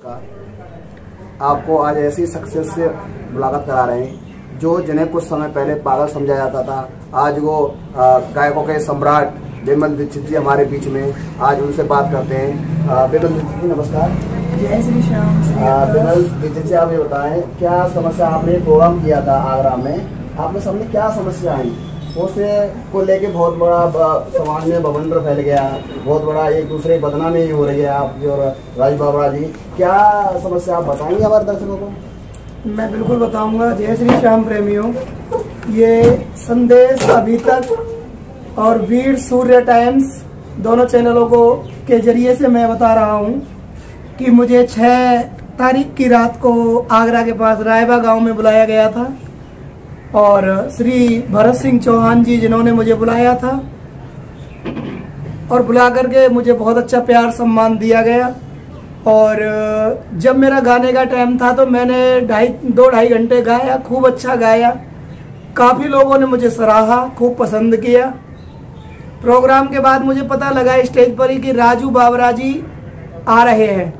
नमस्कार। आपको आज ऐसी शख्सियत से मुलाकात करा रहे हैं जो जिन्हें कुछ समय पहले पागल समझा जाता था। आज वो गायकों के सम्राट बिमल दीक्षित जी हमारे बीच में, आज उनसे बात करते हैं। बिमल दीक्षित जी नमस्कार। जय श्री श्याम। बिमल दीक्षित जी, आप ये बताएं, क्या समस्या, आपने प्रोग्राम किया था आगरा में, आपने सामने क्या समस्या आई, उसे को लेके बहुत बड़ा समाज में बवंडर फैल गया, बहुत बड़ा एक दूसरे बदनामी हो रही है आपकी और राजू बावरा जी, क्या समस्या आप बताएंगे हमारे दर्शकों को? मैं बिल्कुल बताऊंगा। जय श्री श्याम प्रेमियों, ये संदेश अभी तक और वीर सूर्य टाइम्स दोनों चैनलों को के जरिए से मैं बता रहा हूँ कि मुझे 6 तारीख की रात को आगरा के पास रायबा गांव में बुलाया गया था और श्री भरत सिंह चौहान जी जिन्होंने मुझे बुलाया था और बुला करके मुझे बहुत अच्छा प्यार सम्मान दिया गया। और जब मेरा गाने का टाइम था तो मैंने 2-2.5 घंटे गाया, खूब अच्छा गाया। काफ़ी लोगों ने मुझे सराहा, खूब पसंद किया। प्रोग्राम के बाद मुझे पता लगा स्टेज पर ही कि राजू बावरा जी आ रहे हैं,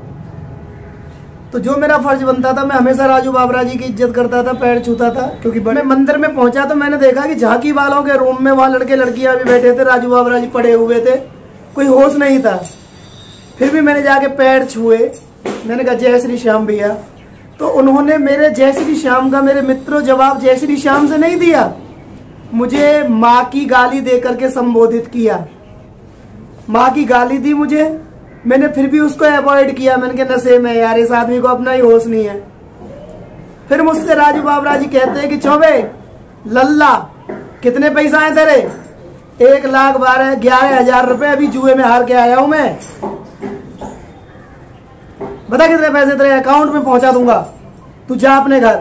तो जो मेरा फर्ज बनता था, मैं हमेशा राजू बावरा जी की इज्जत करता था, पैर छूता था। क्योंकि मैं मंदिर में पहुंचा तो मैंने देखा कि झांकी वालों के रूम में वहाँ लड़के लड़कियां भी बैठे थे, राजू बावरा जी पड़े हुए थे, कोई होश नहीं था। फिर भी मैंने जाके पैर छुए, मैंने कहा जय श्री श्याम भैया, तो उन्होंने मेरे जय श्री श्याम का, मेरे मित्रों, जवाब जय श्री श्याम से नहीं दिया, मुझे माँ की गाली दे करके संबोधित किया। माँ की गाली दी मुझे, मैंने फिर भी उसको अवॉइड किया। मैंने कहा नशे में यार, इस आदमी को अपना ही होश नहीं है। फिर मुझसे राजू बावरा जी कहते हैं कि चौबे लल्ला, कितने पैसा है तेरे? 1,11,000 रुपए अभी जुए में हार के आया हूं मैं, बता कितने पैसे तेरे अकाउंट में पहुंचा दूंगा, तू जा अपने घर।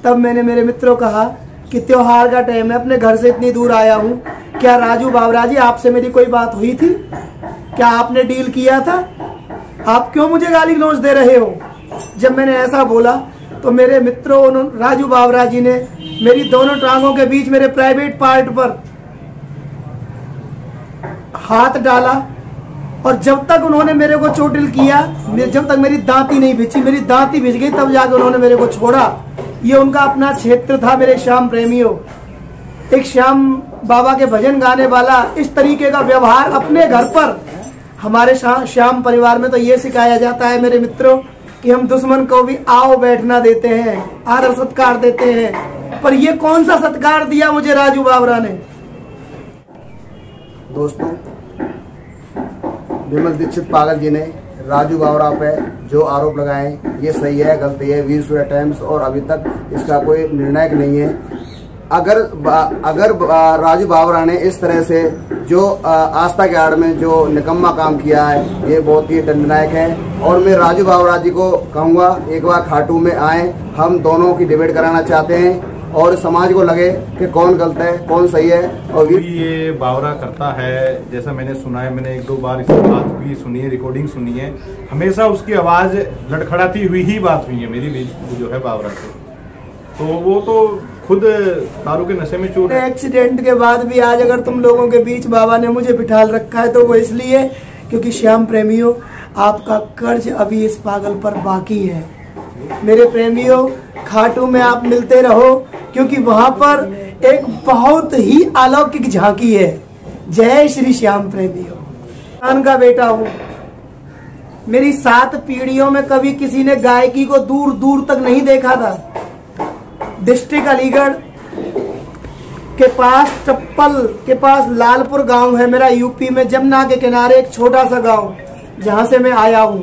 तब मैंने मेरे मित्रों कहा कि त्योहार का टाइम है, अपने घर से इतनी दूर आया हूं, क्या राजू बावरा जी आपसे मेरी कोई बात हुई थी? क्या आपने डील किया था? आप क्यों मुझे गाली गलौज दे रहे हो? जब मैंने ऐसा बोला तो मेरे मित्रों, राजू बावरा जी ने मेरी दोनों टांगों के बीच मेरे प्राइवेट पार्ट पर हाथ डाला और जब तक उन्होंने मेरे को चोटिल किया, जब तक मेरी दांती नहीं भिजी, मेरी दांती भिज गई तब जाकर उन्होंने मेरे को छोड़ा। ये उनका अपना क्षेत्र था। मेरे श्याम प्रेमियों, एक श्याम बाबा के भजन गाने वाला इस तरीके का व्यवहार अपने घर पर, हमारे श्याम परिवार में तो ये सिखाया जाता है मेरे मित्रों कि हम दुश्मन को भी आओ बैठना देते हैं, आदर सत्कार देते हैं। पर ये कौन सा सत्कार दिया मुझे राजू बावरा ने? दोस्तों, बिमल दीक्षित पागल जी ने राजू बावरा पे जो आरोप लगाए, ये सही है गलती है, वीर सूर्य टाइम्स और अभी तक इसका कोई निर्णायक नहीं है। अगर राजू बावरा ने इस तरह से जो आस्था के आड़ में जो निकम्मा काम किया है, ये बहुत ही दंडनायक है। और मैं राजू बावरा जी को कहूँगा एक बार खाटू में आए, हम दोनों की डिबेट कराना चाहते हैं और समाज को लगे कि कौन गलत है कौन सही है। और ये बावरा करता है, जैसा मैंने सुना है, मैंने 1-2 बार इसकी बात भी सुनी है, रिकॉर्डिंग सुनी है, हमेशा उसकी आवाज़ लड़खड़ाती हुई ही बात हुई है मेरी जो है बावरा से। तो वो तो खुद दारू के नशे में चूर है। एक्सीडेंट के बाद भी आज अगर तुम लोगों के बीच बाबा ने मुझे बिठाल रखा है तो वो इसलिए क्योंकि श्याम प्रेमियों, आपका कर्ज अभी इस पागल पर बाकी है। मेरे प्रेमियों, खाटू में आप मिलते रहो क्योंकि वहां पर एक बहुत ही अलौकिक झांकी है। जय श्री श्याम प्रेमियों, खान का बेटा हूँ। मेरी 7 पीढ़ियों में कभी किसी ने गायकी को दूर दूर तक नहीं देखा था। डिस्ट्रिक्ट अलीगढ़ के पास, चप्पल के पास लालपुर गांव है मेरा, यूपी में जमुना के किनारे एक छोटा सा गांव जहां से मैं आया हूं।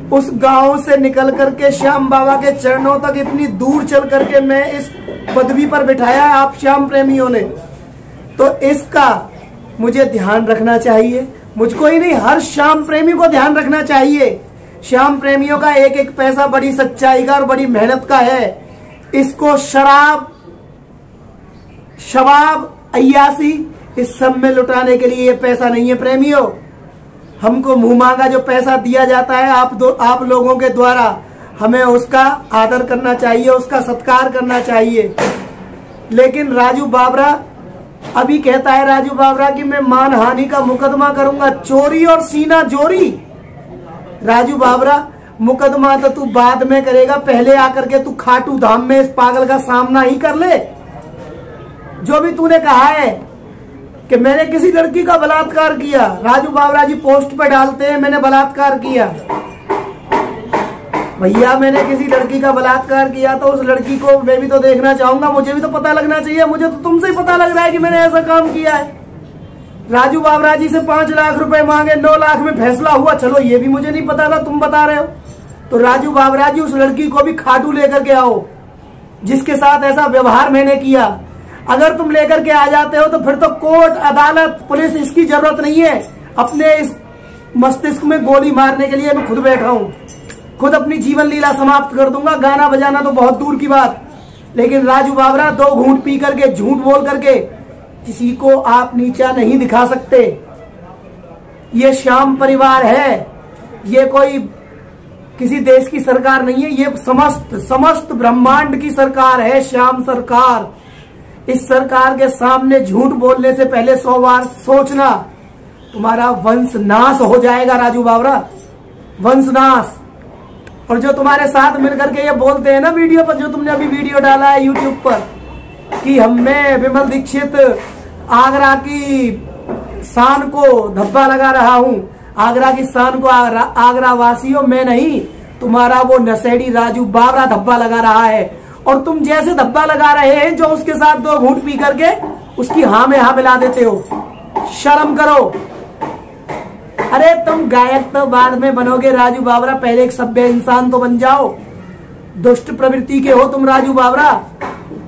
उस गांव से निकल करके श्याम बाबा के चरणों तक इतनी दूर चल करके मैं इस पदवी पर बिठाया है आप श्याम प्रेमियों ने, तो इसका मुझे ध्यान रखना चाहिए। मुझको ही नहीं, हर श्याम प्रेमी को ध्यान रखना चाहिए। श्याम प्रेमियों का एक एक पैसा बड़ी सच्चाई का और बड़ी मेहनत का है। इसको शराब, शबाब, अय्यासी इस सब में लुटाने के लिए ये पैसा नहीं है प्रेमियों। हमको मुंह मांगा जो पैसा दिया जाता है आप लोगों के द्वारा, हमें उसका आदर करना चाहिए, उसका सत्कार करना चाहिए। लेकिन राजू बावरा अभी कहता है राजू बावरा कि मैं मानहानि का मुकदमा करूंगा, चोरी और सीना जोरी। राजू बावरा मुकदमा तो तू बाद में करेगा, पहले आकर के तू खाटू धाम में इस पागल का सामना ही कर ले। जो भी तूने कहा है कि मैंने किसी लड़की का बलात्कार किया, राजू बावरा जी पोस्ट पे डालते हैं मैंने बलात्कार किया। भैया मैंने किसी लड़की का बलात्कार किया तो उस लड़की को मैं भी तो देखना चाहूंगा, मुझे भी तो पता लगना चाहिए। मुझे तो तुमसे ही पता लग रहा है कि मैंने ऐसा काम किया है। राजू बावरा जी से 5 लाख रुपए मांगे, 9 लाख में फैसला हुआ, चलो ये भी मुझे नहीं पता था, तुम बता रहे हो। तो राजू बावरा जी उस लड़की को भी खाटू लेकर के आओ जिसके साथ ऐसा व्यवहार मैंने किया। अगर तुम लेकर के आ जाते हो तो फिर तो कोर्ट, अदालत, पुलिस इसकी जरूरत नहीं है। अपने इस मस्तिष्क में गोली मारने के लिए मैं खुद बैठा हूं, खुद अपनी जीवन लीला समाप्त कर दूंगा। गाना बजाना तो बहुत दूर की बात, लेकिन राजू बावरा 2 घूंट पी करके, झूठ बोल करके किसी को आप नीचा नहीं दिखा सकते। ये श्याम परिवार है, ये कोई किसी देश की सरकार नहीं है, ये समस्त ब्रह्मांड की सरकार है श्याम सरकार। इस सरकार के सामने झूठ बोलने से पहले 100 बार सोचना, तुम्हारा वंश नाश हो जाएगा राजू बावरा, वंश नाश। और जो तुम्हारे साथ मिलकर के ये बोलते हैं ना वीडियो पर, जो तुमने अभी वीडियो डाला है यूट्यूब पर कि मैं विमल दीक्षित आगरा की शान को धब्बा लगा रहा हूं, आगरा की शान को आगरा वासियों में नहीं, तुम्हारा वो नशेड़ी राजू बावरा धब्बा लगा रहा है। और तुम जैसे धब्बा लगा रहे हैं जो उसके साथ 2 घूंट पी करके उसकी हाँ में हाँ मिला देते हो, शर्म करो। अरे तुम गायक तो बाद में बनोगे राजू बावरा, पहले एक सभ्य इंसान तो बन जाओ। दुष्ट प्रवृत्ति के हो तुम राजू बावरा।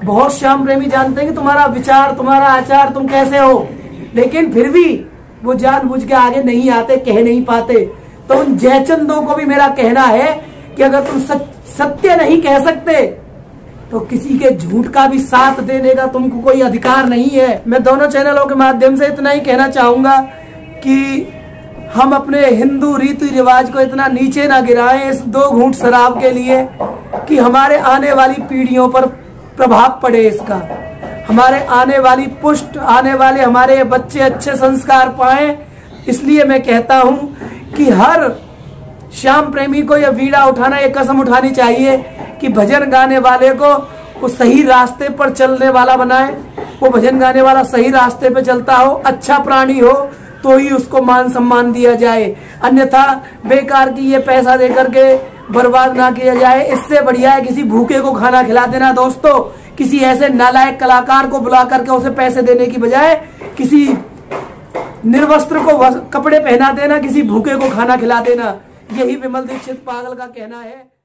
बहुत श्याम प्रेमी जानते हैं कि तुम्हारा विचार, तुम्हारा आचार, तुम कैसे हो, लेकिन फिर भी वो जानबूझ के आगे नहीं आते, कह नहीं पाते। तो उन जयचंदों को भी मेरा कहना है कि अगर तुम सत्य नहीं कह सकते तो किसी के झूठ का भी साथ देने का तुमको कोई अधिकार नहीं है। मैं दोनों चैनलों के माध्यम से इतना ही कहना चाहूंगा कि हम अपने हिंदू रीति रिवाज को इतना नीचे ना गिराएं इस 2 घूंट शराब के लिए कि हमारे आने वाली पीढ़ियों पर प्रभाव पड़े इसका, हमारे आने वाली पुष्ट, आने वाले हमारे बच्चे अच्छे संस्कार पाएं। इसलिए मैं कहता हूं कि हर श्याम प्रेमी को यह बीड़ा उठाना, एक कसम उठानी चाहिए कि भजन गाने वाले को वो सही रास्ते पर चलने वाला बनाए। वो भजन गाने वाला सही रास्ते पे चलता हो, अच्छा प्राणी हो, तो ही उसको मान सम्मान दिया जाए, अन्यथा बेकार की ये पैसा दे करके बर्बाद ना किया जाए। इससे बढ़िया है किसी भूखे को खाना खिला देना दोस्तों, किसी ऐसे नालायक कलाकार को बुला करके उसे पैसे देने की बजाय किसी निर्वस्त्र को कपड़े पहना देना, किसी भूखे को खाना खिला देना। यही विमल दीक्षित पागल का कहना है।